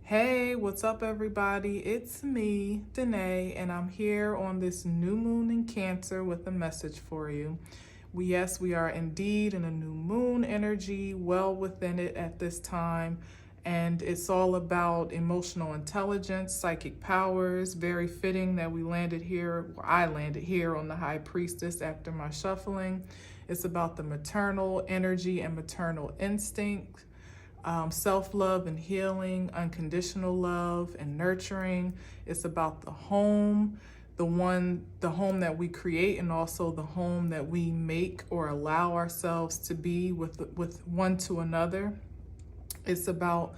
Hey, what's up, everybody? It's me, Danae, and I'm here on this new moon in Cancer with a message for you. Yes, we are indeed in a new moon energy, well within it at this time, and it's all about emotional intelligence, psychic powers. Very fitting that we landed here, or I landed here on the High Priestess after my shuffling. It's about the maternal energy and maternal instinct, self-love and healing, unconditional love and nurturing. It's about the home, the home that we create, and also the home that we make or allow ourselves to be with one to another. It's about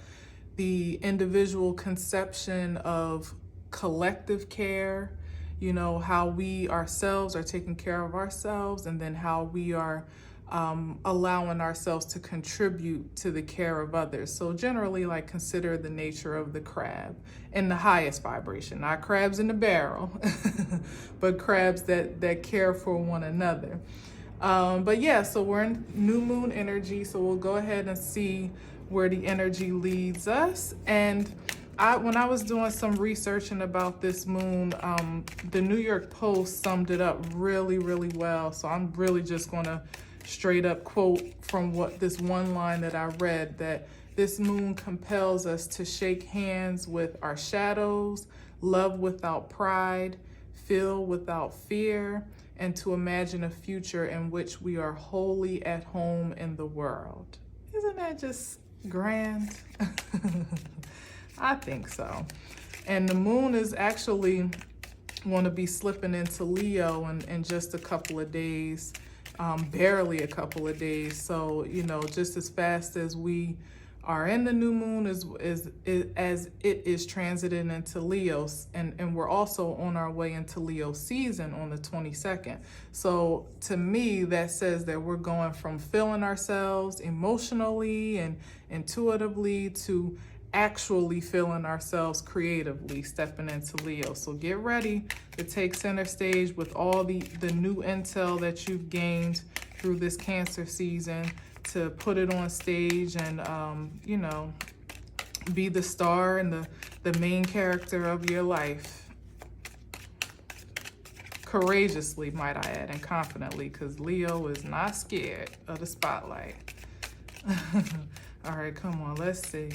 the individual conception of collective care, how we ourselves are taking care of ourselves, and then how we are allowing ourselves to contribute to the care of others. So generally, like, consider the nature of the crab in the highest vibration, not crabs in the barrel, but crabs that care for one another. But yeah, so we're in new moon energy, so we'll go ahead and see where the energy leads us. And when I was doing some researching about this moon, the New York Post summed it up really, really well. So I'm really just gonna straight up quote from what this one line that I read, that this moon compels us to shake hands with our shadows, love without pride, feel without fear, and to imagine a future in which we are wholly at home in the world. Isn't that just grand? I think so. And the moon is actually going to be slipping into Leo in just a couple of days, barely a couple of days. So, just as fast as we are in the new moon as it is transiting into Leo, and we're also on our way into Leo season on the 22nd. So to me, that says that we're going from feeling ourselves emotionally and intuitively to actually feeling ourselves creatively, stepping into Leo. So get ready to take center stage with all the new intel that you've gained through this Cancer season, to put it on stage and be the star and the main character of your life. Courageously, might I add, and confidently, because Leo is not scared of the spotlight. All right, come on, let's see.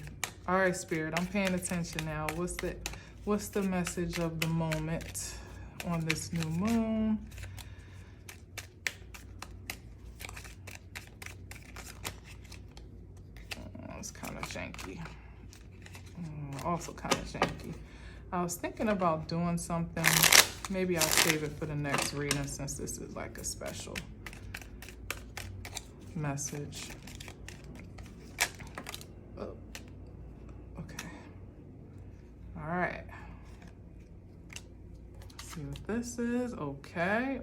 All right, Spirit, I'm paying attention now. What's the message of the moment on this new moon? It's kind of janky. Also kind of janky. I was thinking about doing something. Maybe I'll save it for the next reading, since this is like a special message. Oh, okay. All right. Let's see what this is. Okay.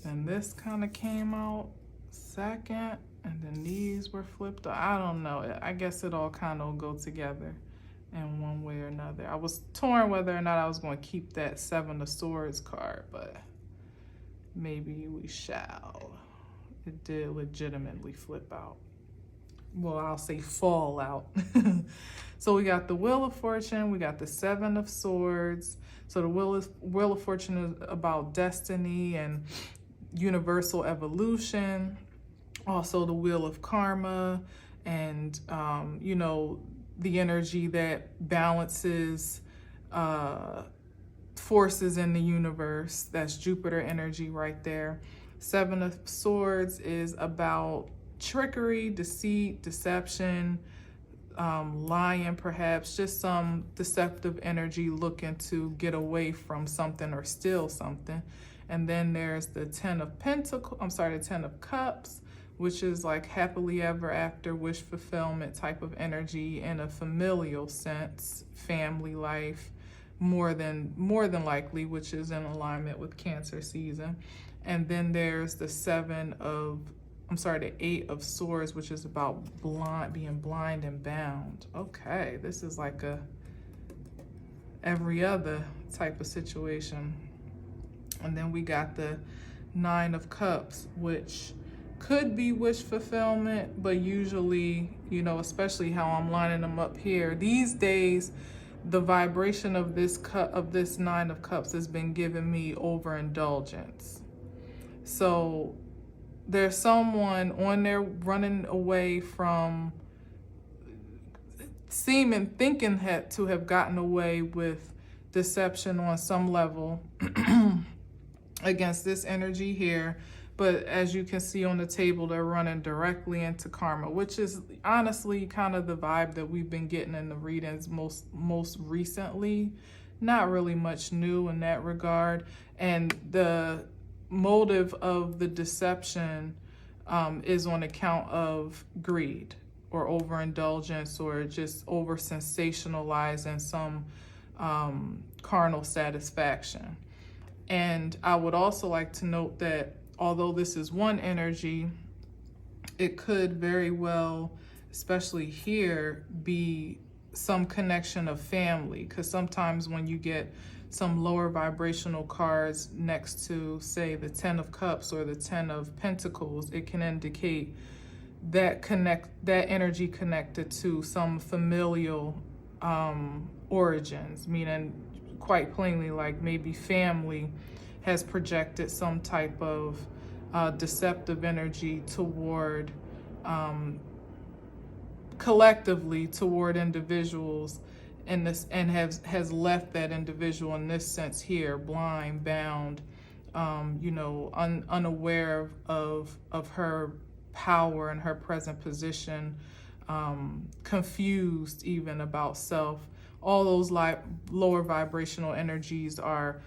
And this kind of came out second, and then these were flipped. I don't know. I guess it all kind of go together in one way or another. I was torn whether or not I was going to keep that Seven of Swords card, but maybe we shall. It did legitimately flip out. Well, I'll say fall out. So we got the Wheel of Fortune, we got the Seven of Swords. So the Wheel of Fortune is about destiny and universal evolution. Also the Wheel of Karma, and the energy that balances forces in the universe. That's Jupiter energy right there. Seven of Swords is about trickery, deceit, deception, lying, perhaps just some deceptive energy, looking to get away from something or steal something. And then there's the Ten of Cups, which is like happily ever after, wish fulfillment type of energy in a familial sense, family life, more than likely, which is in alignment with Cancer season. And then there's the the Eight of Swords, which is about being blind and bound. Okay, this is like a every other type of situation. And then we got the Nine of Cups, which could be wish fulfillment, but usually, you know, especially how I'm lining them up here these days, the vibration of this cup, of this Nine of Cups, has been giving me overindulgence. So there's someone on there running away from thinking to have gotten away with deception on some level against this energy here. But as you can see on the table, they're running directly into karma, which is honestly kind of the vibe that we've been getting in the readings most recently. Not really much new in that regard. And the motive of the deception is on account of greed or overindulgence, or just over sensationalizing some carnal satisfaction. And I would also like to note that although this is one energy, it could very well, especially here, be some connection of family. Because sometimes when you get some lower vibrational cards next to, say, the Ten of Cups or the Ten of Pentacles, it can indicate that energy connected to some familial origins, meaning quite plainly, like maybe family has projected some type of deceptive energy toward collectively toward individuals, and has left that individual in this sense here blind, bound, unaware of her power and her present position, confused even about self. All those lower vibrational energies are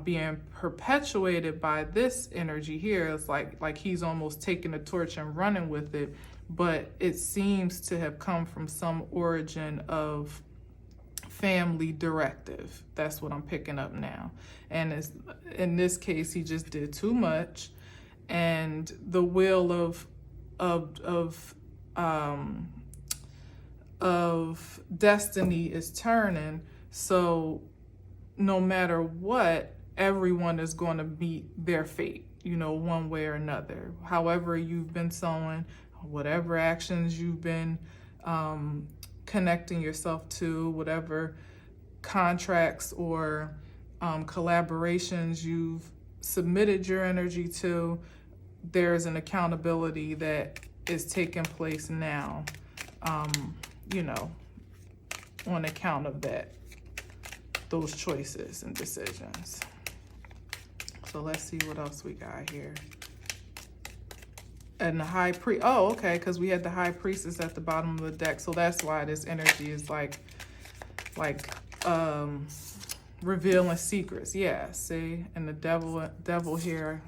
being perpetuated by this energy here. It's like he's almost taking the torch and running with it, but it seems to have come from some origin of family directive. That's what I'm picking up now. And in this case, he just did too much, and the wheel of destiny is turning. So no matter what, everyone is going to meet their fate, one way or another. However you've been sowing, whatever actions you've been connecting yourself to, whatever contracts or collaborations you've submitted your energy to, there's an accountability that is taking place now, on account of those choices and decisions. So let's see what else we got here. And the High Priest, okay, because we had the High Priestess at the bottom of the deck, so that's why this energy is like revealing secrets. Yeah, see, and the devil here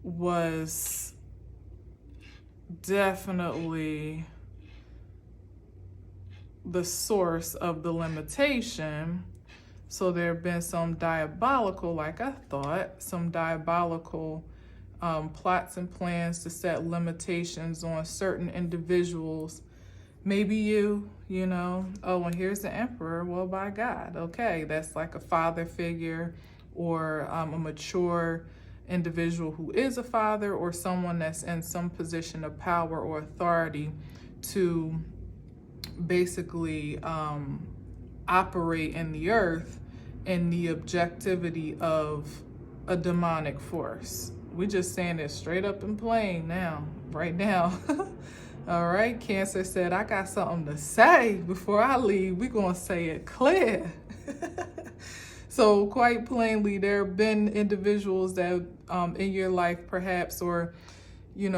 was definitely the source of the limitation. So there have been some diabolical, plots and plans to set limitations on certain individuals. Maybe you know, and here's the Emperor. Well, by God, okay, that's like a father figure, or a mature individual who is a father, or someone that's in some position of power or authority to basically operate in the earth in the objectivity of a demonic force. We're just saying it straight up and plain now, right now. All right, Cancer said, I got something to say before I leave. We're going to say it clear. So quite plainly, there have been individuals that in your life perhaps, or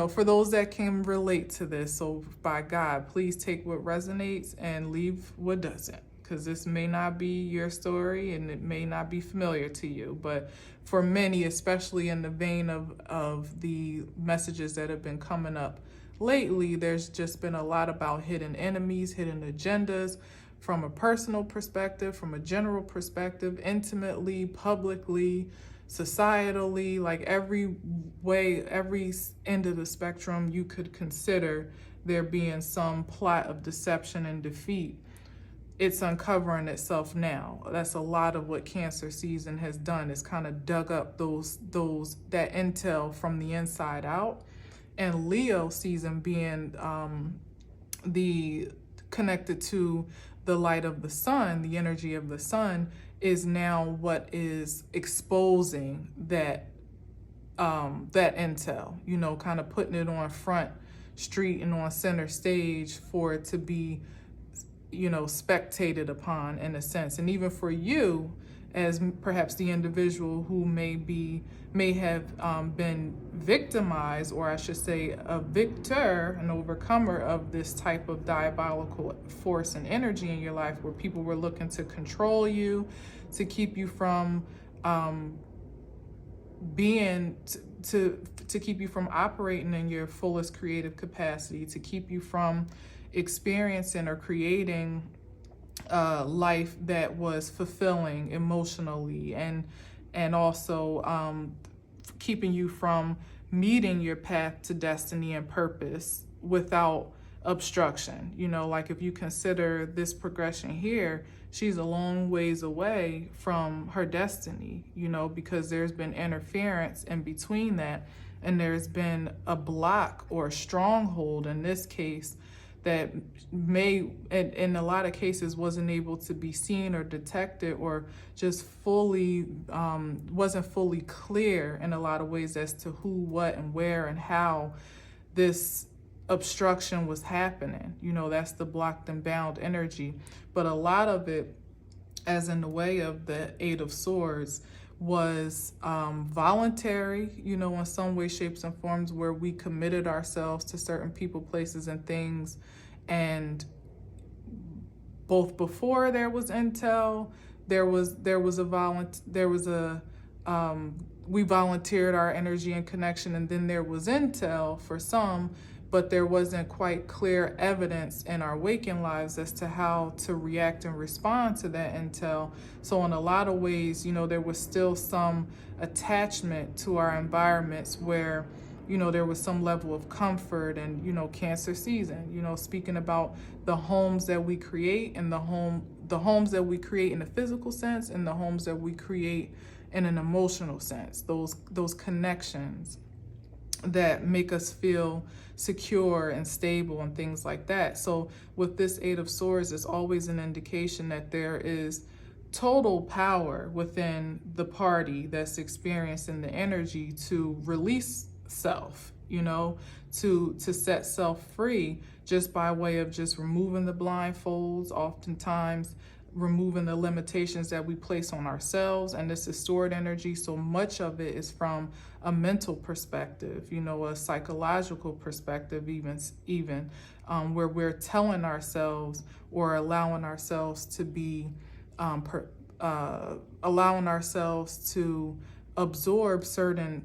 for those that can relate to this. So by God, please take what resonates and leave what doesn't, because this may not be your story and it may not be familiar to you. But for many, especially in the vein of the messages that have been coming up lately, there's just been a lot about hidden enemies, hidden agendas, from a personal perspective, from a general perspective, intimately, publicly, societally, like every way, every end of the spectrum you could consider there being some plot of deception and defeat it's uncovering itself now. That's a lot of what Cancer season has done, is kind of dug up that intel from the inside out. And Leo season being the connected to the light of the sun, the energy of the sun, is now what is exposing that intel, you know, kind of putting it on front street and on center stage for it to be, you know, spectated upon in a sense. And even for you, as perhaps the individual who may have been victimized, or I should say a victor, an overcomer of this type of diabolical force and energy in your life, where people were looking to control you, to keep you from being, to keep you from operating in your fullest creative capacity, to keep you from experiencing or creating life that was fulfilling emotionally, and also keeping you from meeting your path to destiny and purpose without obstruction. You know, like if you consider this progression here, she's a long ways away from her destiny, you know, because there's been interference in between that, and there's been a block or a stronghold in this case that may, in a lot of cases, wasn't able to be seen or detected, or just fully, wasn't fully clear in a lot of ways as to who, what, and where, and how this obstruction was happening. You know, that's the blocked and bound energy. But a lot of it, as in the way of the Eight of Swords, was voluntary, you know, in some way, shapes, and forms, where we committed ourselves to certain people, places, and things. And both before there was intel, we volunteered our energy and connection, and then there was intel for some, but there wasn't quite clear evidence in our waking lives as to how to react and respond to that intel. So in a lot of ways, you know, there was still some attachment to our environments where, you know, there was some level of comfort. And, you know, Cancer season, you know, speaking about the homes that we create, and the homes that we create in a physical sense, and the homes that we create in an emotional sense, those connections that make us feel secure and stable and things like that. So with this Eight of Swords, it's always an indication that there is total power within the party that's experiencing the energy to release self, you know, to set self free, just by way of just removing the blindfolds, oftentimes removing the limitations that we place on ourselves. And this is stored energy, so much of it is from a mental perspective, you know, a psychological perspective, even where we're telling ourselves, or allowing ourselves to be allowing ourselves to absorb certain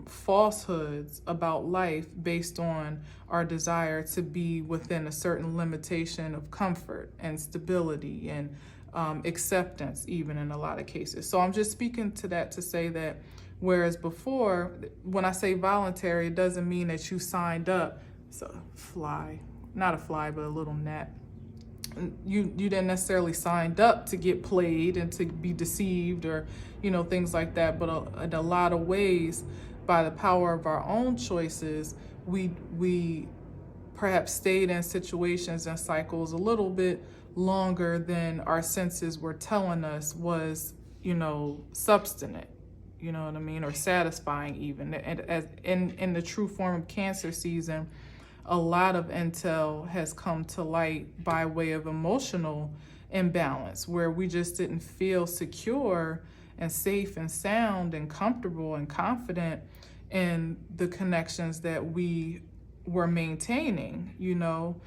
falsehoods about life based on our desire to be within a certain limitation of comfort and stability and acceptance, even in a lot of cases. So I'm just speaking to that to say that whereas before, when I say voluntary, it doesn't mean that you signed up. So not a fly, but a little gnat. You didn't necessarily signed up to get played and to be deceived, or, you know, things like that. But in a lot of ways, by the power of our own choices, we perhaps stayed in situations and cycles a little bit longer than our senses were telling us was, you know, substantive, you know what I mean, or satisfying even. And as in the true form of Cancer season, a lot of intel has come to light by way of emotional imbalance, where we just didn't feel secure and safe and sound and comfortable and confident in the connections that we were maintaining, you know,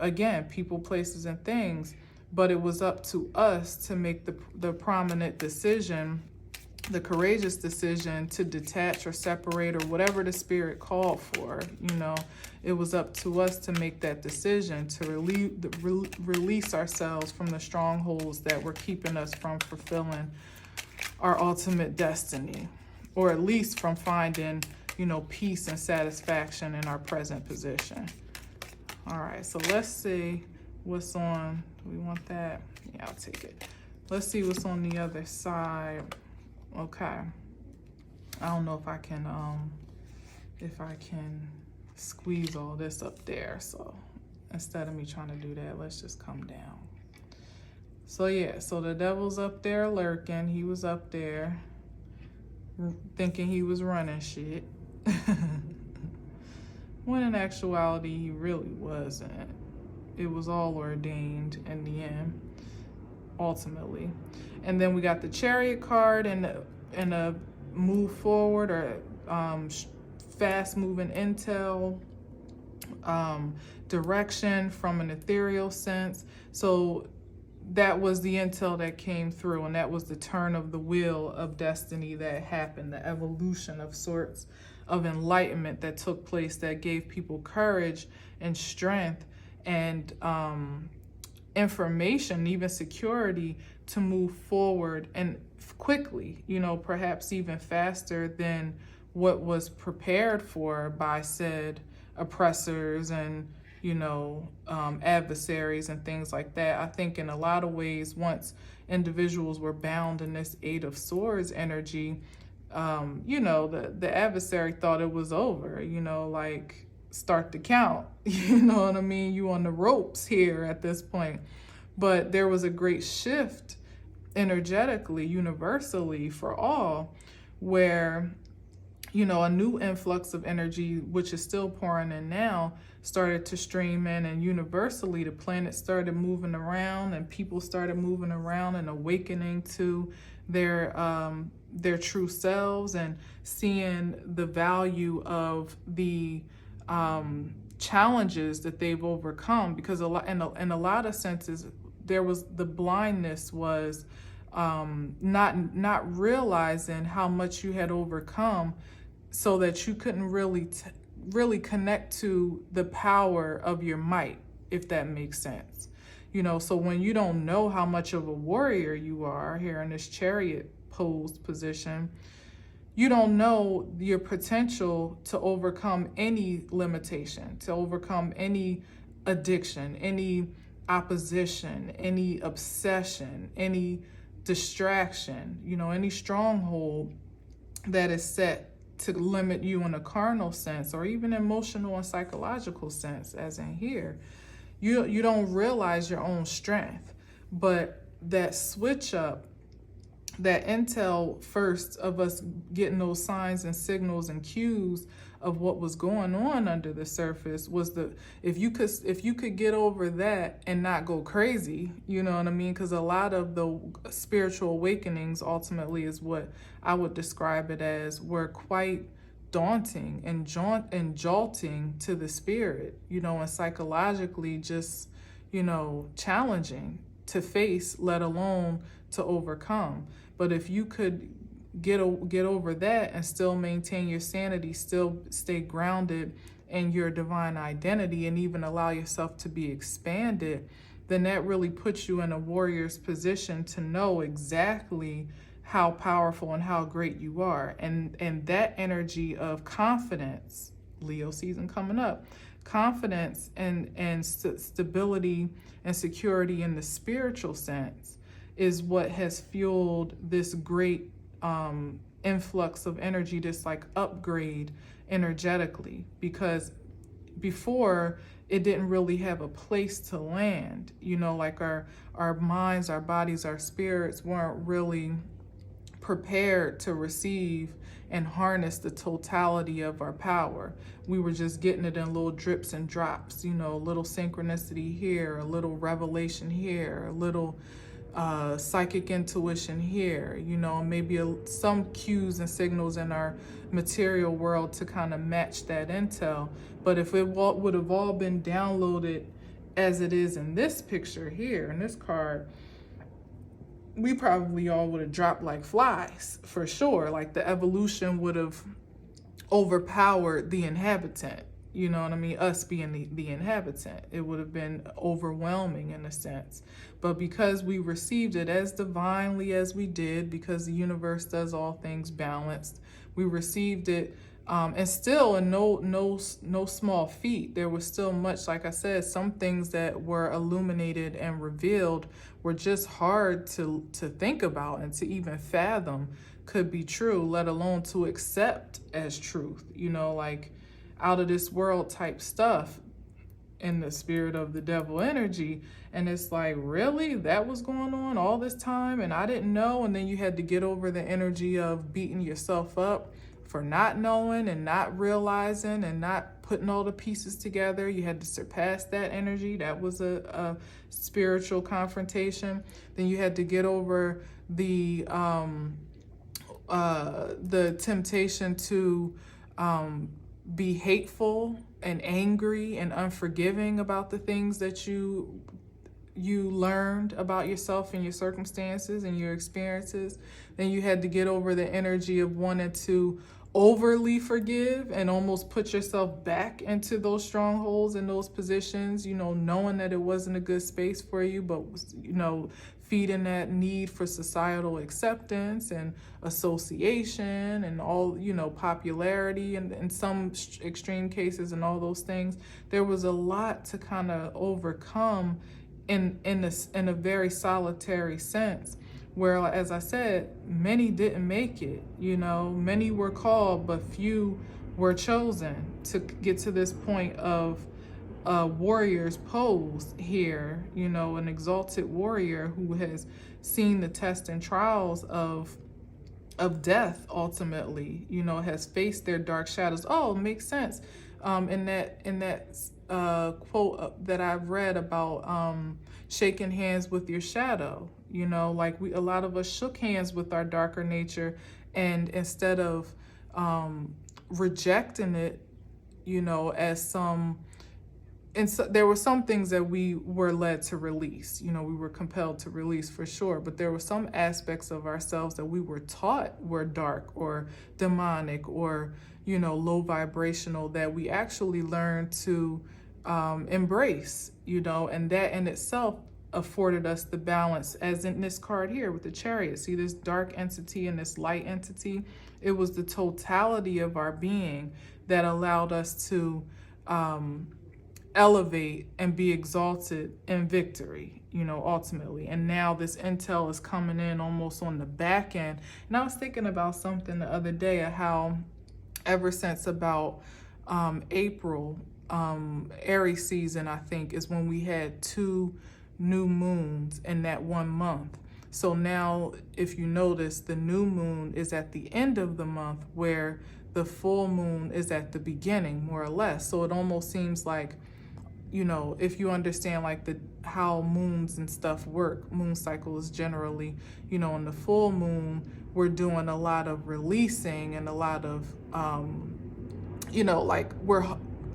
again, people, places, and things. But it was up to us to make the prominent decision, the courageous decision, to detach or separate, or whatever the spirit called for. You know, it was up to us to make that decision to release ourselves from the strongholds that were keeping us from fulfilling our ultimate destiny, or at least from finding, you know, peace and satisfaction in our present position. All right, so let's see what's on. Do we want that? Yeah, I'll take it. Let's see what's on the other side. Okay. I don't know if I can squeeze all this up there. So instead of me trying to do that, let's just come down. So yeah, so the devil's up there lurking. He was up there thinking he was running shit. When in actuality, he really wasn't. It was all ordained in the end, ultimately. And then we got the Chariot card and a move forward or fast moving intel, direction from an ethereal sense. So that was the intel that came through, and that was the turn of the wheel of destiny that happened, the evolution of sorts of enlightenment that took place that gave people courage and strength and information, even security to move forward and quickly, perhaps even faster than what was prepared for by said oppressors and adversaries and things like that. I think in a lot of ways, once individuals were bound in this Eight of Swords energy, the adversary thought it was over, like start the count, you know what I mean? You on the ropes here at this point. But there was a great shift energetically, universally for all, where a new influx of energy, which is still pouring in now, started to stream in, and universally the planet started moving around and people started moving around and awakening to their true selves and seeing the value of the challenges that they've overcome. Because in a lot of senses, there was the blindness was not realizing how much you had overcome, so that you couldn't really connect to the power of your might, if that makes sense. So when you don't know how much of a warrior you are here in this Chariot posed position, you don't know your potential to overcome any limitation, to overcome any addiction, any opposition, any obsession, any distraction, any stronghold that is set to limit you in a carnal sense or even emotional and psychological sense, as in here. You don't realize your own strength, but that switch up, that intel first of us getting those signs and signals and cues of what was going on under the surface was if you could get over that and not go crazy, you know what I mean? Because a lot of the spiritual awakenings ultimately is what I would describe it as, were quite daunting and jolting to the spirit, and psychologically just, challenging to face, let alone to overcome. But if you could get over that and still maintain your sanity, still stay grounded in your divine identity, and even allow yourself to be expanded, then that really puts you in a warrior's position to know exactly how powerful and how great you are. And that energy of confidence, Leo season coming up, confidence and stability and security in the spiritual sense is what has fueled this great influx of energy, this like upgrade energetically. Because before, it didn't really have a place to land, like our minds, our bodies, our spirits weren't really prepared to receive and harness the totality of our power. We were just getting it in little drips and drops, a little synchronicity here, a little revelation here, a little psychic intuition here, maybe some cues and signals in our material world to kind of match that intel. But if it would have all been downloaded as it is in this picture here, in this card, we probably all would have dropped like flies, for sure. Like the evolution would have overpowered the inhabitant, you know what I mean? Us being the inhabitant. It would have been overwhelming in a sense. But because we received it as divinely as we did, because the universe does all things balanced, we received it And still, in no small feat, there was still much, like I said, some things that were illuminated and revealed were just hard to think about and to even fathom could be true, let alone to accept as truth, like out of this world type stuff in the spirit of the devil energy. And it's like, really, that was going on all this time and I didn't know? And then you had to get over the energy of beating yourself up for not knowing and not realizing and not putting all the pieces together. You had to surpass that energy. That was a spiritual confrontation. Then you had to get over the temptation to be hateful and angry and unforgiving about the things that you learned about yourself and your circumstances and your experiences. Then you had to get over the energy of wanting to overly forgive and almost put yourself back into those strongholds and those positions, knowing that it wasn't a good space for you, but, feeding that need for societal acceptance and association and all, popularity and in some extreme cases and all those things. There was a lot to kind of overcome in a very solitary sense, where, as I said, many didn't make it. Many were called, but few were chosen to get to this point of warrior's pose here, an exalted warrior who has seen the tests and trials of death ultimately, has faced their dark shadows. Oh, it makes sense. In that quote that I've read about shaking hands with your shadow, like a lot of us shook hands with our darker nature, and instead of rejecting it, as some. And so there were some things that we were led to release, we were compelled to release for sure, but there were some aspects of ourselves that we were taught were dark or demonic or, low vibrational, that we actually learned to embrace, and that in itself afforded us the balance, as in this card here with the Chariot. See this dark entity and this light entity? It was the totality of our being that allowed us to elevate and be exalted in victory, ultimately. And now this intel is coming in almost on the back end. And I was thinking about something the other day, of how ever since about April, Aries season, I think, is when we had 2 new moons in that 1 month. So now, if you notice, the new moon is at the end of the month, where the full moon is at the beginning, more or less. So it almost seems like, if you understand like how moons and stuff work, moon cycles generally, in the full moon, we're doing a lot of releasing and a lot of,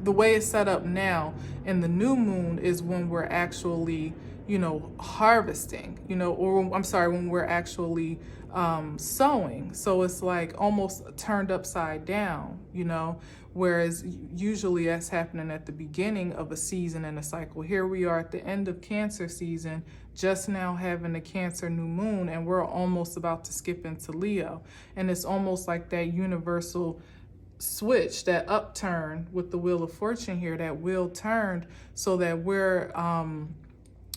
the way it's set up now. And the new moon is when we're actually, harvesting, or I'm sorry, when we're actually sowing. So it's like almost turned upside down, whereas usually that's happening at the beginning of a season and a cycle. Here we are at the end of Cancer season, just now having a Cancer new moon, and we're almost about to skip into Leo. And it's almost like that universal switch, that upturn with the Wheel of Fortune here, that wheel turned, so that we're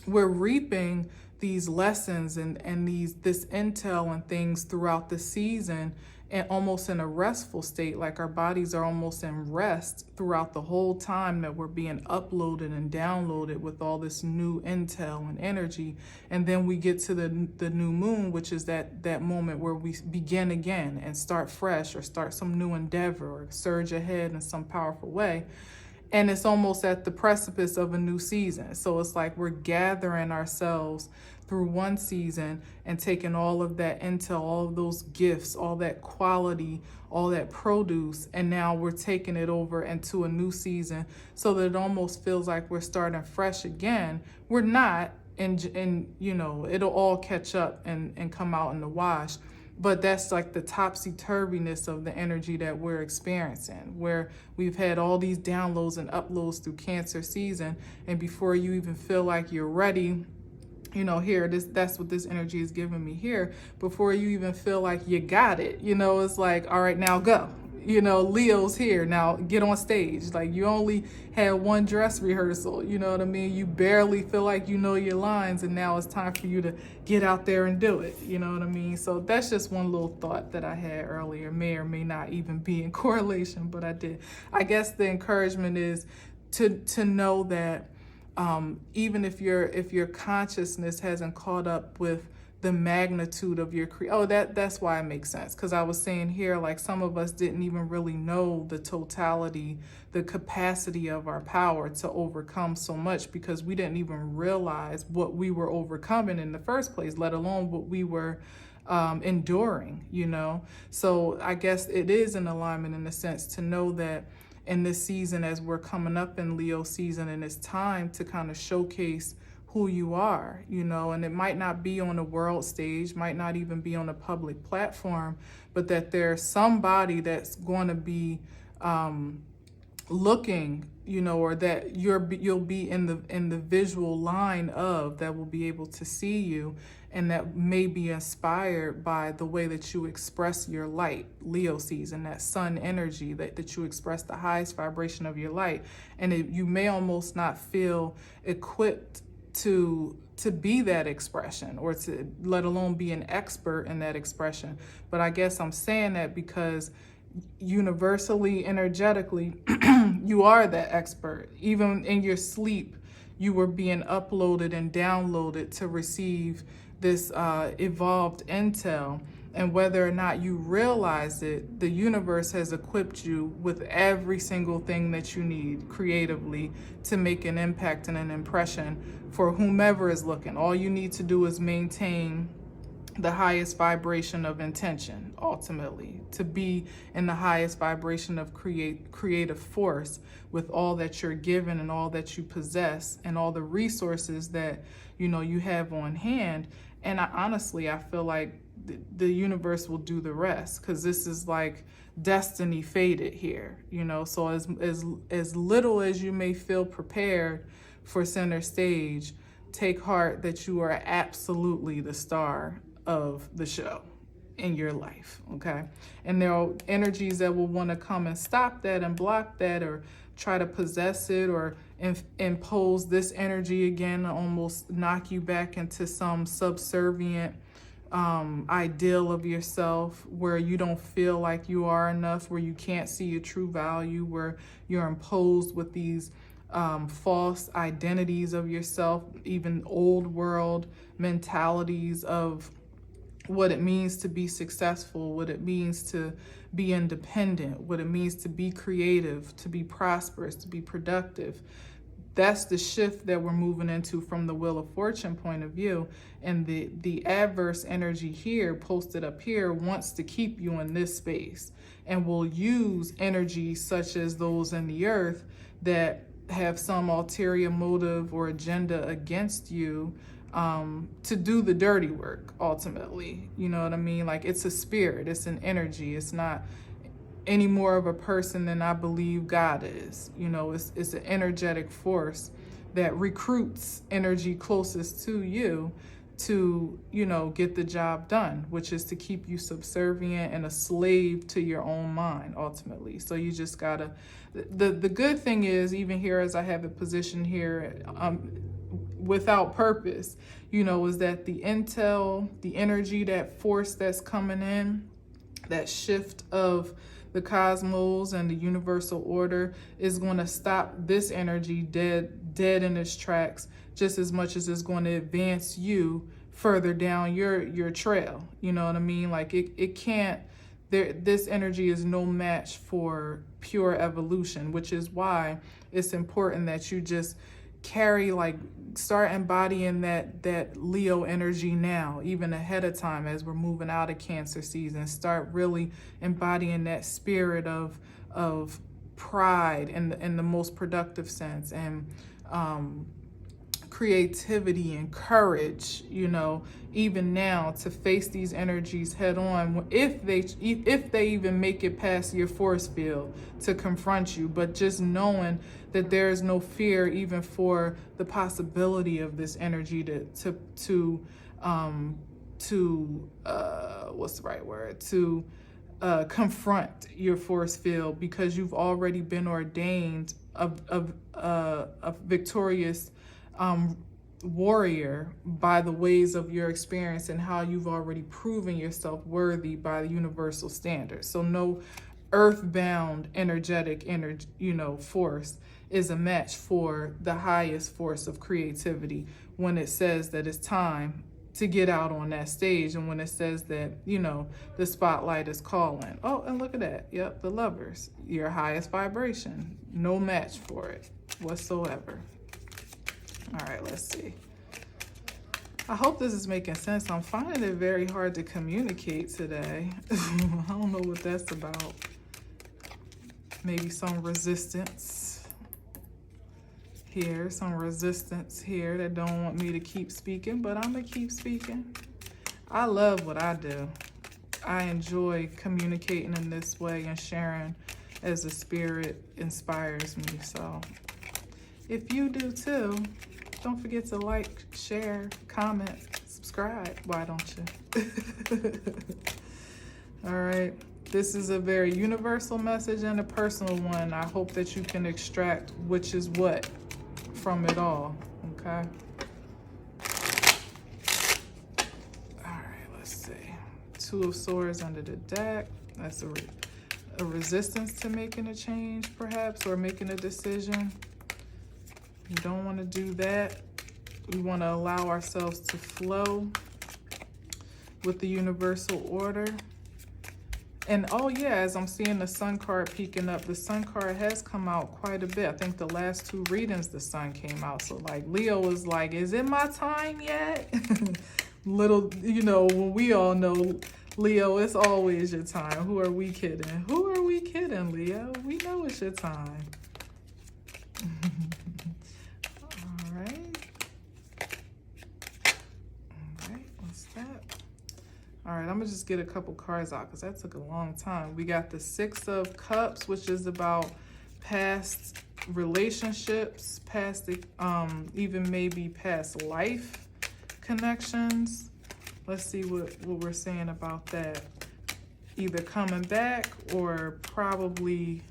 reaping these lessons and this intel and things throughout the season, and almost in a restful state, like our bodies are almost in rest throughout the whole time that we're being uploaded and downloaded with all this new intel and energy. And then we get to the new moon, which is that moment where we begin again and start fresh, or start some new endeavor, or surge ahead in some powerful way. And it's almost at the precipice of a new season. So it's like we're gathering ourselves through one season and taking all of that intel, all of those gifts, all that quality, all that produce, and now we're taking it over into a new season, so that it almost feels like we're starting fresh again. We're not, and it'll all catch up and come out in the wash. But that's like the topsy-turviness of the energy that we're experiencing, where we've had all these downloads and uploads through Cancer season, and before you even feel like you're ready, that's what this energy is giving me here. Before you even feel like you got it, it's like, all right, now go. Leo's here. Now get on stage. Like, you only had one dress rehearsal, you know what I mean? You barely feel like you know your lines, and now it's time for you to get out there and do it, you know what I mean? So that's just one little thought that I had earlier. May or may not even be in correlation, but I did. I guess the encouragement is to know that even if your consciousness hasn't caught up with the magnitude of your that's why it makes sense, because I was saying here, like, some of us didn't even really know the totality, the capacity of our power to overcome so much, because we didn't even realize what we were overcoming in the first place, let alone what we were enduring, so I guess it is an alignment in a sense to know that in this season, as we're coming up in Leo season, and it's time to kind of showcase who you are, and it might not be on a world stage, might not even be on a public platform, but that there's somebody that's going to be looking, or that you'll be in the visual line of, that will be able to see you, and that may be inspired by the way that you express your light, Leo season, that sun energy, that you express the highest vibration of your light. And you may almost not feel equipped to be that expression, or to let alone be an expert in that expression. But I guess I'm saying that because universally, energetically, you are that expert. Even in your sleep, you were being uploaded and downloaded to receive this evolved intel. And whether or not you realize it, the universe has equipped you with every single thing that you need creatively to make an impact and an impression for whomever is looking. All you need to do is maintain the highest vibration of intention, ultimately, to be in the highest vibration of creative force with all that you're given and all that you possess and all the resources that you have on hand. And I feel like the universe will do the rest, because this is like destiny fated here, so as little as you may feel prepared for center stage, take heart that you are absolutely the star of the show in your life, okay? And there are energies that will want to come and stop that and block that, or try to possess it, or impose this energy again, almost knock you back into some subservient ideal of yourself, where you don't feel like you are enough, where you can't see your true value, where you're imposed with these false identities of yourself, even old world mentalities of what it means to be successful, what it means to be independent, what it means to be creative, to be prosperous, to be productive. That's the shift that we're moving into from the Wheel of Fortune point of view. And the adverse energy here, posted up here, wants to keep you in this space, and will use energies such as those in the earth that have some ulterior motive or agenda against you, to do the dirty work, ultimately. You know what I mean? Like, it's a spirit, it's an energy. It's not any more of a person than I believe God is. It's an energetic force that recruits energy closest to you to, get the job done, which is to keep you subservient and a slave to your own mind, ultimately. So you just gotta, the good thing is, even here as I have it positioned here, without purpose, is that the intel, the energy, that force that's coming in, that shift of the cosmos and the universal order is going to stop this energy dead in its tracks, just as much as it's going to advance you further down your trail. You know what I mean? Like, it can't, this energy is no match for pure evolution, which is why it's important that you just start embodying that Leo energy now, even ahead of time, as we're moving out of Cancer season. Start really embodying that spirit of pride in the most productive sense, and creativity and courage, even now, to face these energies head on, if they even make it past your force field to confront you. But just knowing that there is no fear even for the possibility of this energy to what's the right word, to confront your force field, because you've already been ordained a victorious warrior by the ways of your experience and how you've already proven yourself worthy by the universal standards. So no earthbound energetic force is a match for the highest force of creativity when it says that it's time to get out on that stage, and when it says that, the spotlight is calling. Oh, and look at that. Yep, the Lovers, your highest vibration. No match for it whatsoever. All right, let's see. I hope this is making sense. I'm finding it very hard to communicate today. I don't know what that's about. Maybe some resistance here, some resistance here that don't want me to keep speaking, but I'm gonna keep speaking. I love what I do. I enjoy communicating in this way and sharing as the spirit inspires me. So if you do too, don't forget to like, share, comment, subscribe. Why don't you? All right. This is a very universal message and a personal one. I hope that you can extract which is what from it all. Okay. All right. Let's see. Two of Swords under the deck. That's a resistance to making a change, perhaps, or making a decision. You don't want to do that. We want to allow ourselves to flow with the universal order. And oh yeah, as I'm seeing the Sun card peeking up, the Sun card has come out quite a bit. I think the last two readings the Sun came out. So like Leo was like, is it my time yet? Little, when we all know, Leo, it's always your time. Who are we kidding? Who are we kidding, Leo? We know it's your time. All right, I'm gonna just get a couple cards out because that took a long time. We got the Six of Cups, which is about past relationships, past, even maybe past life connections. Let's see what we're saying about that. Either coming back or probably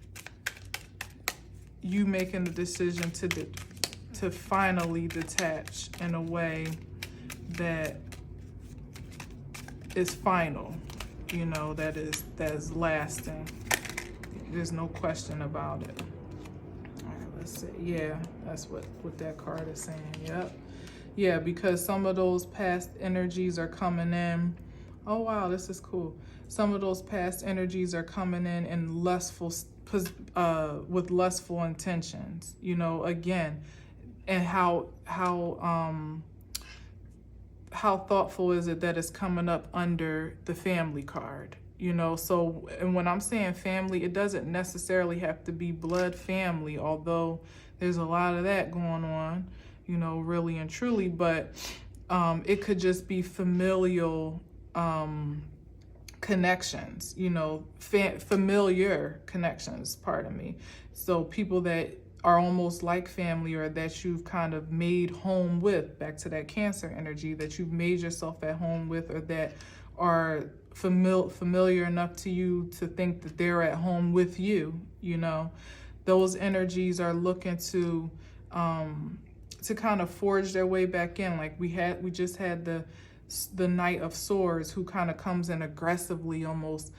you making the decision to finally detach in a way that is final, that is lasting. There's no question about it. All right, let's see. Yeah, that's what that card is saying. Yep. Yeah, because some of those past energies are coming in. Oh wow, this is cool. Some of those past energies are coming in lustful, with lustful intentions. Again, and how thoughtful is it that it's coming up under the Family card? So, and when I'm saying family, it doesn't necessarily have to be blood family, although there's a lot of that going on, really and truly, but it could just be familial connections, familiar connections, pardon me. So people that are almost like family, or that you've kind of made home with, back to that Cancer energy, that you've made yourself at home with, or that are familiar enough to you to think that they're at home with you. Those energies are looking to kind of forge their way back in. Like we just had the Knight of Swords, who kind of comes in aggressively, almost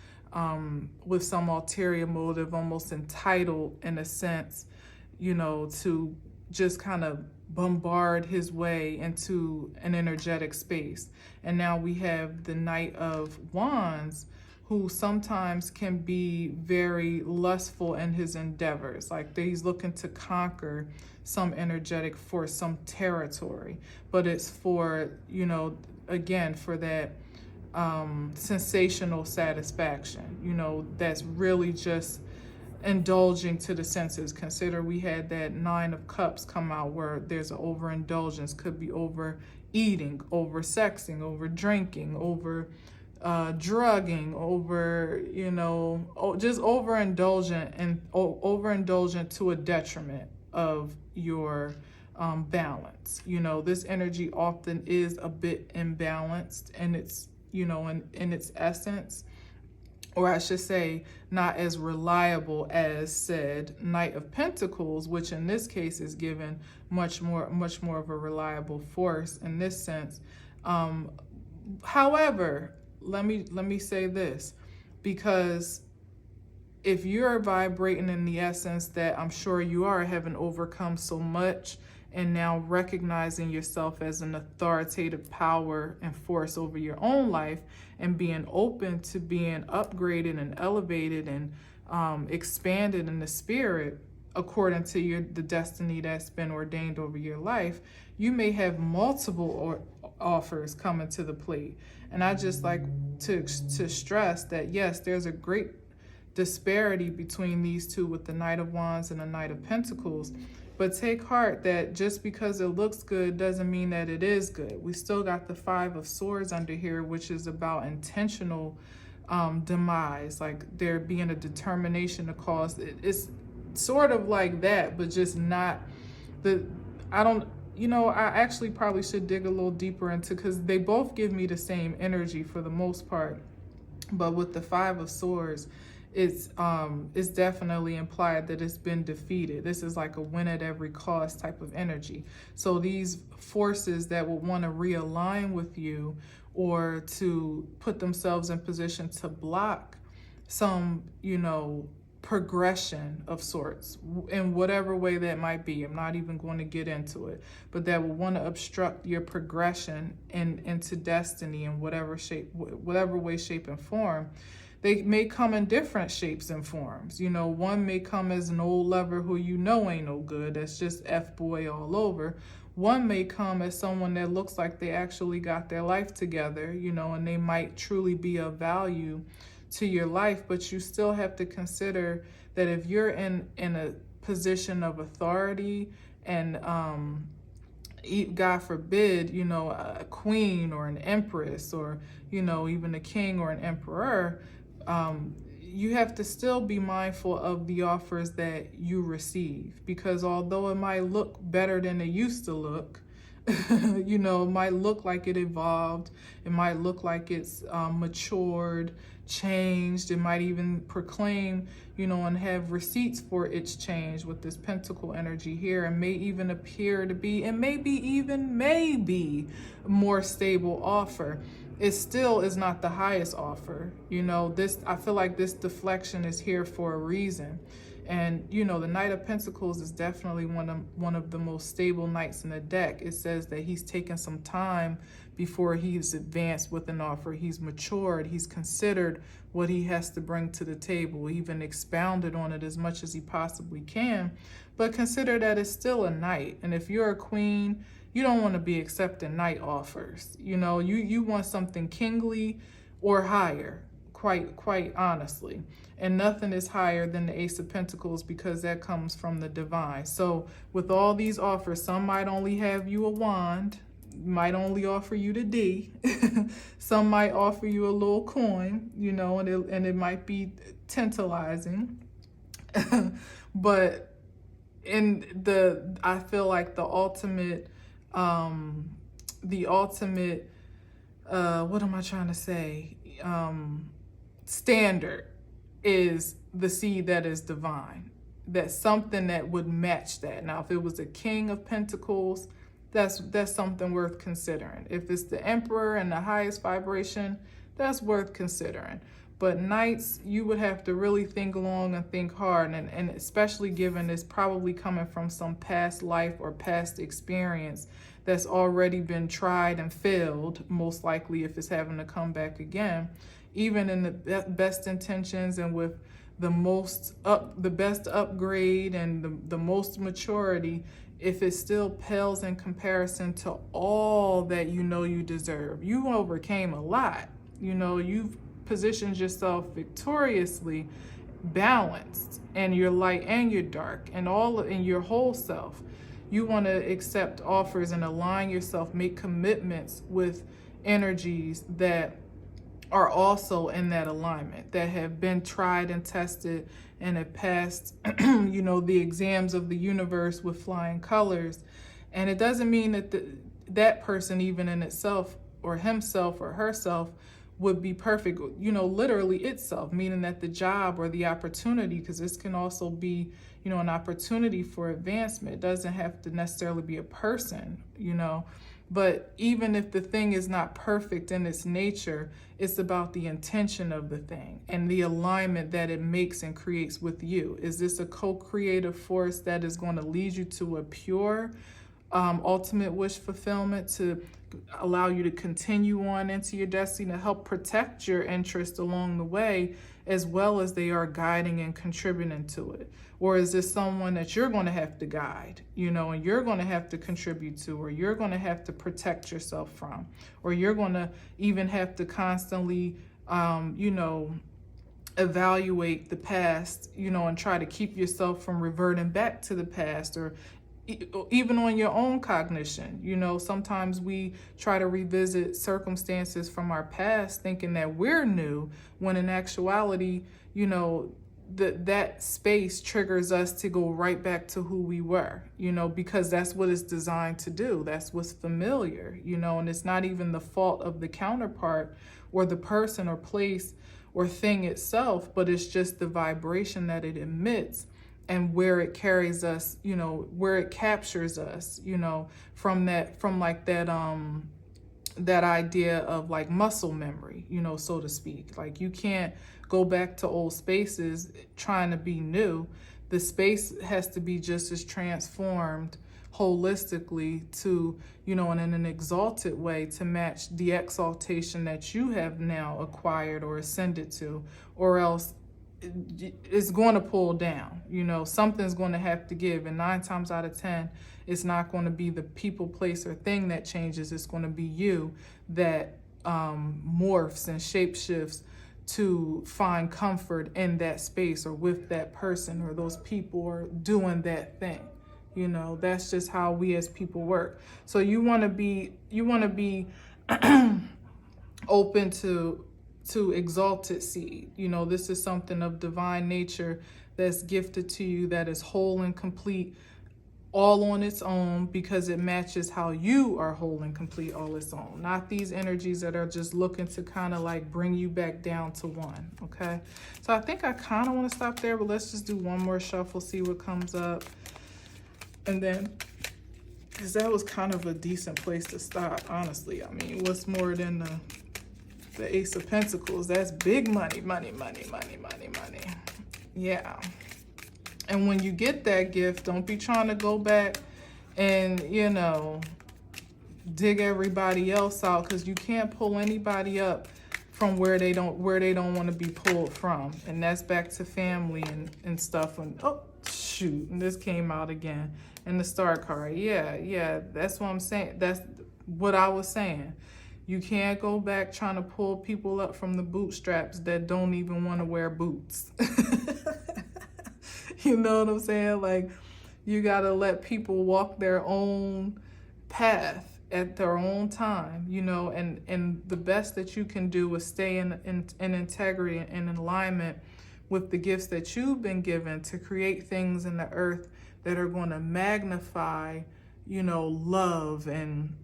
with some ulterior motive, almost entitled in a sense, to just kind of bombard his way into an energetic space. And now we have the Knight of Wands, who sometimes can be very lustful in his endeavors. Like he's looking to conquer some energetic force, some territory, but it's for, again, for that sensational satisfaction, that's really just indulging to the senses. Consider we had that Nine of Cups come out, where there's an overindulgence. Could be overeating, over sexing, over drinking, over drugging, over just overindulgent, and overindulgent to a detriment of your balance. This energy often is a bit imbalanced, and it's in its essence. or I should say, not as reliable as said Knight of Pentacles, which in this case is given much more of a reliable force in this sense. However, let me say this, because if you're vibrating in the essence that I'm sure you are, having overcome so much and now recognizing yourself as an authoritative power and force over your own life, and being open to being upgraded and elevated and expanded in the spirit according to the destiny that's been ordained over your life, you may have multiple offers coming to the plate. And I just like to stress that, yes, there's a great disparity between these two with the Knight of Wands and the Knight of Pentacles. But take heart that just because it looks good doesn't mean that it is good. We still got the Five of Swords under here, which is about intentional demise, like there being a determination to cause it. It's sort of like that, but just not I actually probably should dig a little deeper into, because they both give me the same energy for the most part. But with the Five of Swords, it's definitely implied that it's been defeated. This is like a win at every cost type of energy. So these forces that will want to realign with you or to put themselves in position to block some, progression of sorts in whatever way that might be. I'm not even going to get into it, but that will want to obstruct your progression into destiny in whatever way, shape, and form. They may come in different shapes and forms. One may come as an old lover who ain't no good, that's just F-boy all over. One may come as someone that looks like they actually got their life together, and they might truly be of value to your life. But you still have to consider that if you're in a position of authority and God forbid, a queen or an empress, or, even a king or an emperor, you have to still be mindful of the offers that you receive, because although it might look better than it used to look, it might look like it evolved, it might look like it's matured, changed, it might even proclaim, and have receipts for its change with this pentacle energy here, and may even appear to be, and maybe more stable offer. It still is not the highest offer. I feel like this deflection is here for a reason. And, the Knight of Pentacles is definitely one of the most stable knights in the deck. It says that he's taken some time before he's advanced with an offer. He's matured. He's considered what he has to bring to the table, even expounded on it as much as he possibly can. But consider that it's still a knight. And if you're a queen, you don't want to be accepting knight offers. You want something kingly or higher, quite honestly. And nothing is higher than the Ace of Pentacles, because that comes from the divine. So with all these offers, some might only have you a wand, might only offer you the D. Some might offer you a little coin, and it might be tantalizing. But I feel like the ultimate, what am I trying to say? Standard is the seed that is divine. That's something that would match that. Now, if it was a King of Pentacles, that's something worth considering. If it's the Emperor and the highest vibration, that's worth considering. But knights, you would have to really think long and think hard, and especially given it's probably coming from some past life or past experience that's already been tried and failed, most likely if it's having to come back again. Even in the best intentions and with the best upgrade and the most maturity, if it still pales in comparison to all that you deserve. You overcame a lot. You've positioned yourself victoriously, balanced, and your light and your dark, and all in your whole self. You want to accept offers and align yourself, make commitments with energies that are also in that alignment, that have been tried and tested and have passed, the exams of the universe with flying colors. And it doesn't mean that that person, even in itself or himself or herself, would be perfect, literally itself, meaning that the job or the opportunity, because this can also be, an opportunity for advancement. It doesn't have to necessarily be a person, but even if the thing is not perfect in its nature, it's about the intention of the thing and the alignment that it makes and creates with you. Is this a co-creative force that is going to lead you to a pure, ultimate wish fulfillment, to allow you to continue on into your destiny, to help protect your interest along the way, as well as they are guiding and contributing to it? Or is this someone that you're going to have to guide, and you're going to have to contribute to, or you're going to have to protect yourself from, or you're going to even have to constantly, evaluate the past, and try to keep yourself from reverting back to the past, or even on your own cognition. Sometimes we try to revisit circumstances from our past thinking that we're new, when in actuality, that space triggers us to go right back to who we were, because that's what it's designed to do. That's what's familiar, and it's not even the fault of the counterpart or the person or place or thing itself, but it's just the vibration that it emits and where it carries us, where it captures us, from that idea of like muscle memory, so to speak. Like, you can't go back to old spaces trying to be new. The space has to be just as transformed holistically to, in an exalted way, to match the exaltation that you have now acquired or ascended to, or else it's going to pull down. Something's going to have to give, and 9 times out of 10, it's not going to be the people, place, or thing that changes. It's going to be you that morphs and shapeshifts to find comfort in that space, or with that person, or those people, or doing that thing. That's just how we as people work. So you want to be open to exalted seed. This is something of divine nature that's gifted to you, that is whole and complete all on its own, because it matches how you are whole and complete all its own. Not these energies that are just looking to kind of like bring you back down to one. Okay, so I think I kind of want to stop there, but let's just do one more shuffle, see what comes up. And then, because that was kind of a decent place to stop, honestly. I mean, what's more than the Ace of Pentacles? That's big money, money, money, money, money, money. Yeah. And when you get that gift, don't be trying to go back and, dig everybody else out, because you can't pull anybody up from where they don't want to be pulled from. And that's back to family and stuff. And oh, shoot, and this came out again. And the Star card. Yeah, that's what I'm saying. That's what I was saying. You can't go back trying to pull people up from the bootstraps that don't even want to wear boots. You know what I'm saying? Like, you got to let people walk their own path at their own time, and the best that you can do is stay in integrity and in alignment with the gifts that you've been given, to create things in the earth that are going to magnify, love, and,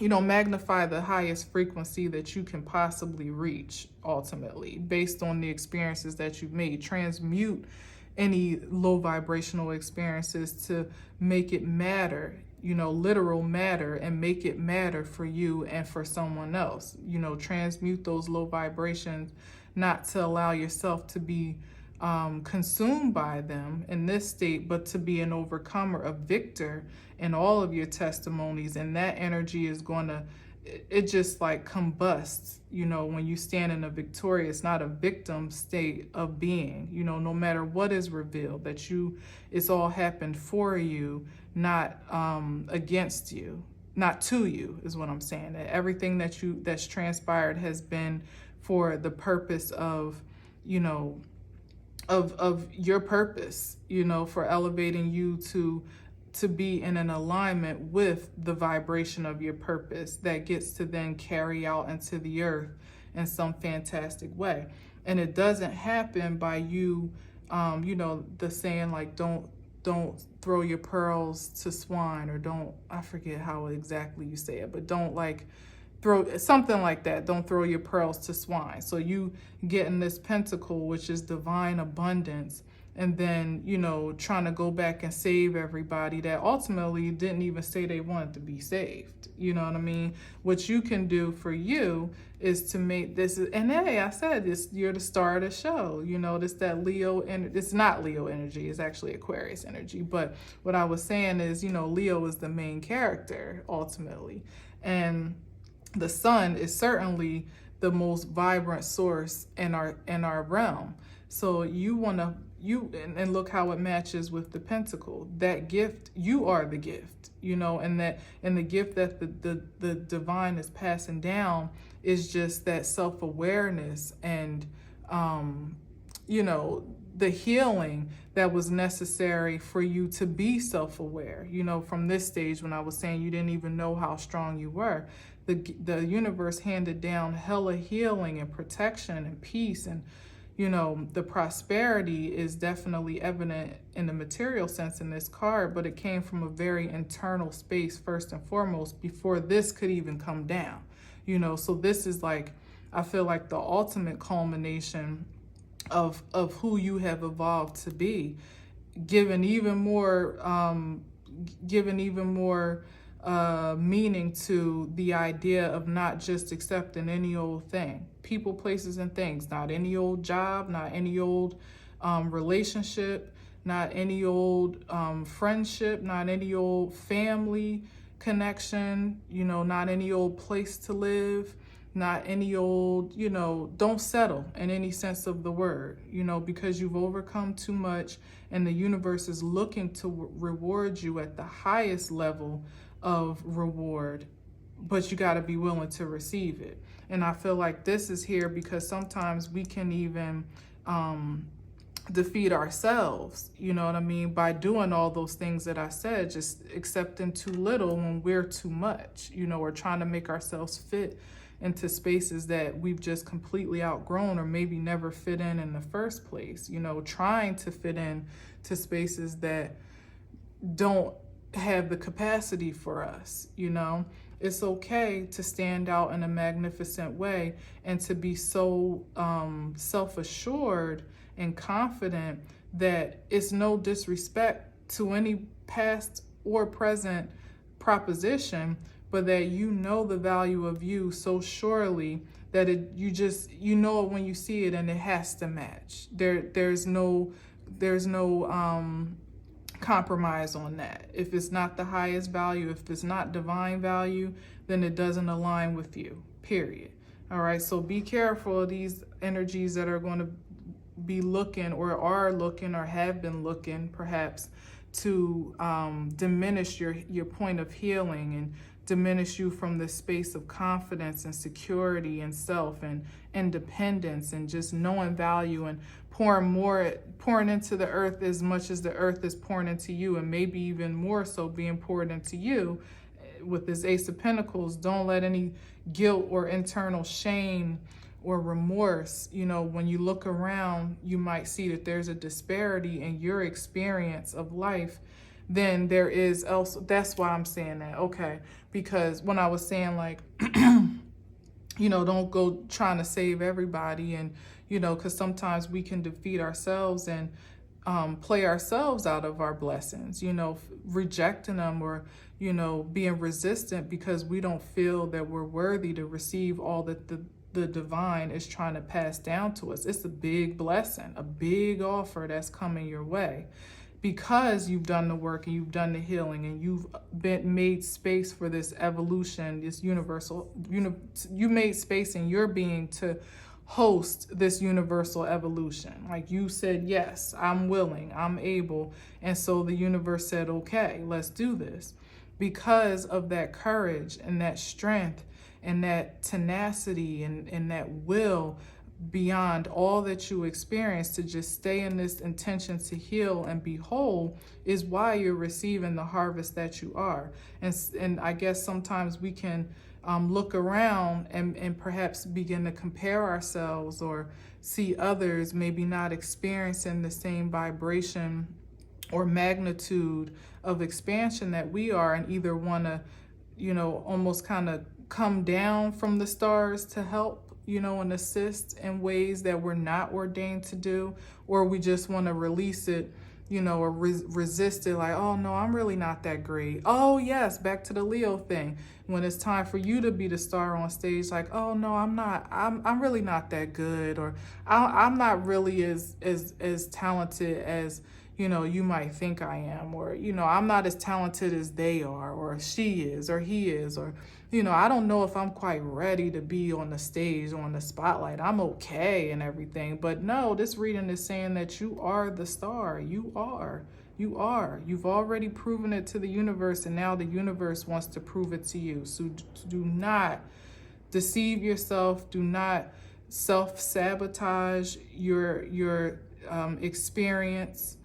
magnify the highest frequency that you can possibly reach, ultimately, based on the experiences that you've made. Transmute any low vibrational experiences to make it matter, literal matter, and make it matter for you and for someone else. Transmute those low vibrations, not to allow yourself to be consumed by them in this state, but to be an overcomer, a victor in all of your testimonies. And that energy is going to, it just like combusts, when you stand in a victorious, not a victim state of being, no matter what is revealed, that it's all happened for you, not against you, not to you, is what I'm saying. That everything that's transpired has been for the purpose of, of your purpose, for elevating you to be in an alignment with the vibration of your purpose that gets to then carry out into the earth in some fantastic way. And it doesn't happen by you, the saying like, don't throw your pearls to swine, or don't, I forget how exactly you say it, but don't like, throw something like that. Don't throw your pearls to swine. So you getting this pentacle, which is divine abundance, and then, you know, trying to go back and save everybody that ultimately didn't even say they wanted to be saved. You know what I mean? What you can do for you is to make this, and hey, I said this, you're the star of the show. You know, this that Leo, and it's not Leo energy, it's actually Aquarius energy. But what I was saying is, you know, Leo is the main character ultimately. And the sun is certainly the most vibrant source in our realm. So you want to, and look how it matches with the pentacle. That gift, you are the gift, you know, and the gift that the divine is passing down is just that self-awareness and you know, the healing that was necessary for you to be self-aware. You know, from this stage when I was saying you didn't even know how strong you were, the universe handed down hella healing and protection and peace, and you know, the prosperity is definitely evident in the material sense in this card, but it came from a very internal space first and foremost before this could even come down. You know, so this is like, I feel like the ultimate culmination of who you have evolved to be, given even more meaning to the idea of not just accepting any old thing, people, places, and things, not any old job, not any old relationship, not any old friendship, not any old family connection, you know, not any old place to live, not any old, you know, don't settle in any sense of the word, you know, because you've overcome too much and the universe is looking to reward you at the highest level of reward, but you got to be willing to receive it. And I feel like this is here because sometimes we can even defeat ourselves, you know what I mean, by doing all those things that I said, just accepting too little when we're too much, you know, or trying to make ourselves fit into spaces that we've just completely outgrown or maybe never fit in the first place, you know, trying to fit in to spaces that don't have the capacity for us, you know. It's okay to stand out in a magnificent way and to be so self-assured and confident that it's no disrespect to any past or present proposition, but that you know the value of you so surely that you know it when you see it and it has to match. There's no compromise on that. If it's not the highest value, if it's not divine value, then it doesn't align with you, period. All right, so be careful of these energies that are going to be looking or are looking or have been looking perhaps to diminish your point of healing and diminish you from this space of confidence and security and self and independence and just knowing value and pouring into the earth as much as the earth is pouring into you, and maybe even more so being poured into you. With this Ace of Pentacles, don't let any guilt or internal shame or remorse, you know, when you look around, you might see that there's a disparity in your experience of life. Then there is also, that's why I'm saying that, okay? Because when I was saying like, you know, don't go trying to save everybody, and, you know, because sometimes we can defeat ourselves and play ourselves out of our blessings, you know, rejecting them or, you know, being resistant because we don't feel that we're worthy to receive all that the divine is trying to pass down to us. It's a big blessing, a big offer that's coming your way because you've done the work and you've done the healing and you've made space for this evolution, this universal, you made space in your being to host this universal evolution. Like you said, yes, I'm willing, I'm able. And so the universe said, okay, let's do this. Because of that courage and that strength and that tenacity and that will beyond all that you experience to just stay in this intention to heal and be whole is why you're receiving the harvest that you are. And I guess sometimes we can look around and perhaps begin to compare ourselves or see others maybe not experiencing the same vibration or magnitude of expansion that we are, and either want to almost kind of come down from the stars to help, and assist in ways that we're not ordained to do, or we just want to release it, or resist it, like, oh no, I'm really not that great. Oh yes, back to the Leo thing. When it's time for you to be the star on stage, like, oh no, I'm really not that good, or I'm not really as talented as, you might think I am, or, I'm not as talented as they are, or she is, or he is, or, I don't know if I'm quite ready to be on the stage, on the spotlight. I'm okay and everything. But no, this reading is saying that you are the star. You are. You are. You've already proven it to the universe, and now the universe wants to prove it to you. So do not deceive yourself. Do not self-sabotage your experience.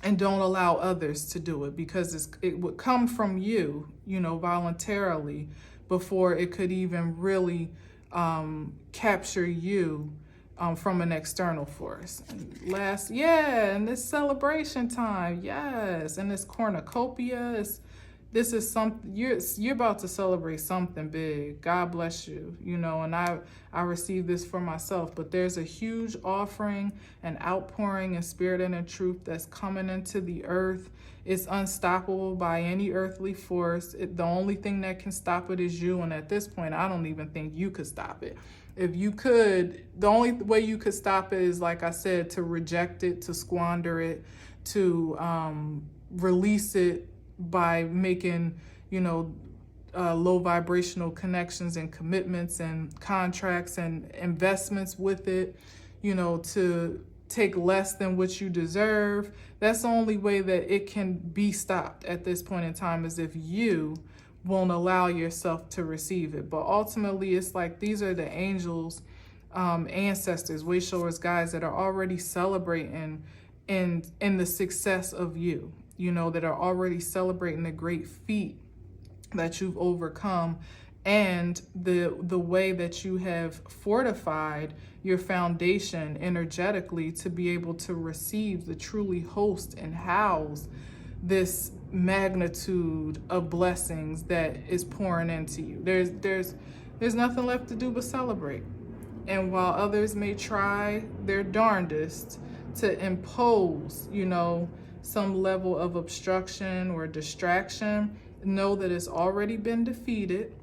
And don't allow others to do it, because it would come from you, voluntarily, before it could even really capture you from an external force. And and this celebration time, yes, and this cornucopia, this is something you're about to celebrate something big. God bless you, and I received this for myself, but there's a huge offering and outpouring in spirit and in truth that's coming into the earth. It's unstoppable by any earthly force. The only thing that can stop it is you, and at this point, I don't even think you could stop it. If you could, the only way you could stop it is, like I said, to reject it, to squander it, to release it by making, low vibrational connections and commitments and contracts and investments with it, to take less than what you deserve. That's the only way that it can be stopped at this point in time, is if you won't allow yourself to receive it. But ultimately, it's like these are the angels, ancestors, way showers, guides that are already celebrating in the success of you, that are already celebrating the great feat that you've overcome, and the way that you have fortified your foundation energetically to be able to receive, to truly host and house this magnitude of blessings that is pouring into you. There's nothing left to do but celebrate. And while others may try their darndest to impose, some level of obstruction or distraction, know that it's already been defeated.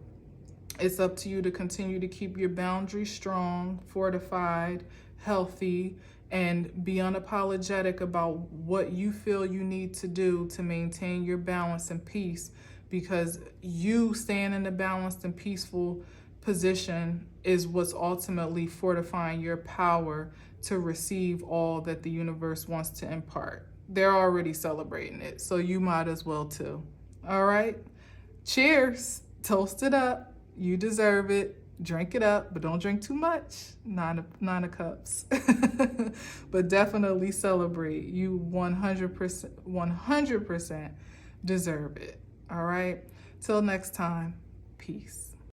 It's up to you to continue to keep your boundaries strong, fortified, healthy, and be unapologetic about what you feel you need to do to maintain your balance and peace, because you staying in a balanced and peaceful position is what's ultimately fortifying your power to receive all that the universe wants to impart. They're already celebrating it, so you might as well too. All right? Cheers. Toast it up. You deserve it. Drink it up, but don't drink too much. Nine of cups. But definitely celebrate. You 100% deserve it. All right? Till next time. Peace.